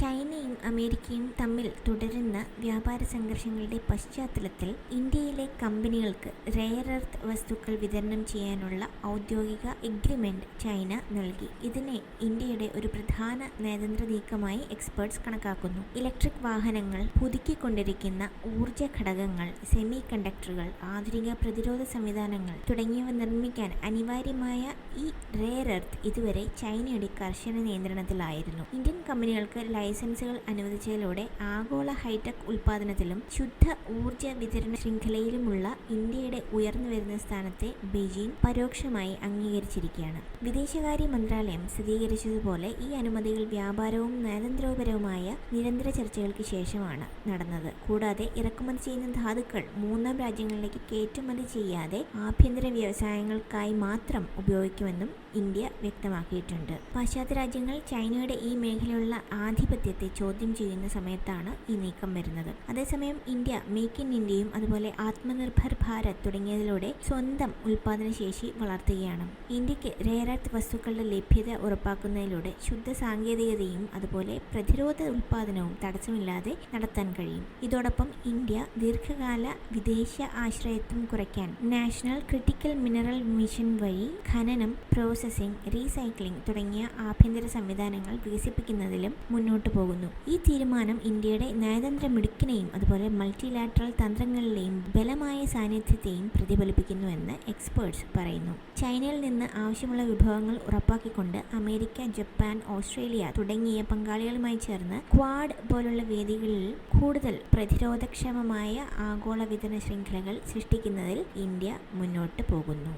ചൈനയും അമേരിക്കയും തമ്മിൽ തുടരുന്ന വ്യാപാര സംഘർഷങ്ങളുടെ പശ്ചാത്തലത്തിൽ ഇന്ത്യയിലെ കമ്പനികൾക്ക് റെയർ എർത്ത് വസ്തുക്കൾ വിതരണം ചെയ്യാനുള്ള ഔദ്യോഗിക എഗ്രിമെന്റ് ചൈന നൽകി. ഇതിനെ ഇന്ത്യയുടെ ഒരു പ്രധാന നയതന്ത്ര നീക്കമായി എക്സ്പേർട്സ് കണക്കാക്കുന്നു. ഇലക്ട്രിക് വാഹനങ്ങൾ, പുതുക്കിക്കൊണ്ടിരിക്കുന്ന ഊർജ്ജ ഘടകങ്ങൾ, സെമി കണ്ടക്ടറുകൾ, ആധുനിക പ്രതിരോധ സംവിധാനങ്ങൾ തുടങ്ങിയവ നിർമ്മിക്കാൻ അനിവാര്യമായ ഈ റെയർ എർത്ത് ഇതുവരെ ചൈനയുടെ കർശന നിയന്ത്രണത്തിലായിരുന്നു. ഇന്ത്യൻ കമ്പനികൾക്ക് ലൈസൻസുകൾ അനുവദിച്ചതിലൂടെ ആഗോള ഹൈടെക് ഉൽപ്പാദനത്തിലും ശുദ്ധ ഊർജ്ജ വിതരണ ശൃംഖലയിലുമുള്ള ഇന്ത്യയുടെ ഉയർന്നുവരുന്ന സ്ഥാനത്തെ ബെയ്ജിംഗ് പരോക്ഷമായി അംഗീകരിച്ചിരിക്കുകയാണ്. വിദേശകാര്യ മന്ത്രാലയം സ്ഥിരീകരിച്ചതുപോലെ ഈ അനുമതികൾ വ്യാപാരവും നയതന്ത്രപരവുമായ നിരന്തര ചർച്ചകൾക്ക് ശേഷമാണ് നടന്നത്. കൂടാതെ ഇറക്കുമതി ചെയ്യുന്ന ധാതുക്കൾ മൂന്നാം രാജ്യങ്ങളിലേക്ക് കയറ്റുമതി ചെയ്യാതെ ആഭ്യന്തര വ്യവസായങ്ങൾക്കായി മാത്രം ഉപയോഗിക്കുമെന്നും ഇന്ത്യ വ്യക്തമാക്കിയിട്ടുണ്ട്. പാശ്ചാത്യ രാജ്യങ്ങൾ ചൈനയുടെ ഈ മേഖലയിലുള്ള ആധിപത്യത്തെ ചോദ്യം ചെയ്യുന്ന സമയത്താണ് ഈ നീക്കം വരുന്നത്. അതേസമയം ഇന്ത്യ മേക്ക് ഇൻ ഇന്ത്യയും അതുപോലെ ആത്മനിർഭർ ഭാരത് തുടങ്ങിയതിലൂടെ സ്വന്തം ഉൽപ്പാദന ശേഷി വളർത്തുകയാണ്. ഇന്ത്യക്ക് റെയർ എർത്ത് വസ്തുക്കളുടെ ലഭ്യത ഉറപ്പാക്കുന്നതിലൂടെ ശുദ്ധ സാങ്കേതികതയും അതുപോലെ പ്രതിരോധ ഉൽപ്പാദനവും തടസ്സമില്ലാതെ നടത്താൻ കഴിയും. ഇതോടൊപ്പം ഇന്ത്യ ദീർഘകാല വിദേശ ആശ്രയത്വം കുറയ്ക്കാൻ നാഷണൽ ക്രിട്ടിക്കൽ മിനറൽ മിഷൻ വഴി ഖനനം, പ്രോസസ്സിംഗ്, റീസൈക്ലിംഗ് തുടങ്ങിയ ആഭ്യന്തര സംവിധാനങ്ങൾ വികസിപ്പിക്കുന്നതിലും മുന്നോട്ടു പോകുന്നു. ഈ തീരുമാനം ഇന്ത്യയുടെ നയതന്ത്ര മിടുക്കിനെയും അതുപോലെ മൾട്ടിലാറ്ററൽ തന്ത്രങ്ങളിലെയും ബലമായ സാന്നിധ്യത്തെയും പ്രതിഫലിപ്പിക്കുന്നുവെന്ന് എക്സ്പേർട്സ് പറയുന്നു. ചൈനയിൽ നിന്ന് ആവശ്യമുള്ള വിഭവങ്ങൾ ഉറപ്പാക്കിക്കൊണ്ട് അമേരിക്ക, ജപ്പാൻ, ഓസ്ട്രേലിയ തുടങ്ങിയ പങ്കാളികളുമായി ചേർന്ന് ക്വാഡ് പോലുള്ള വേദികളിൽ കൂടുതൽ പ്രതിരോധക്ഷമമായ ആഗോള വിതരണ ശൃംഖലകൾ സൃഷ്ടിക്കുന്നതിൽ ഇന്ത്യ മുന്നോട്ട് പോകുന്നു.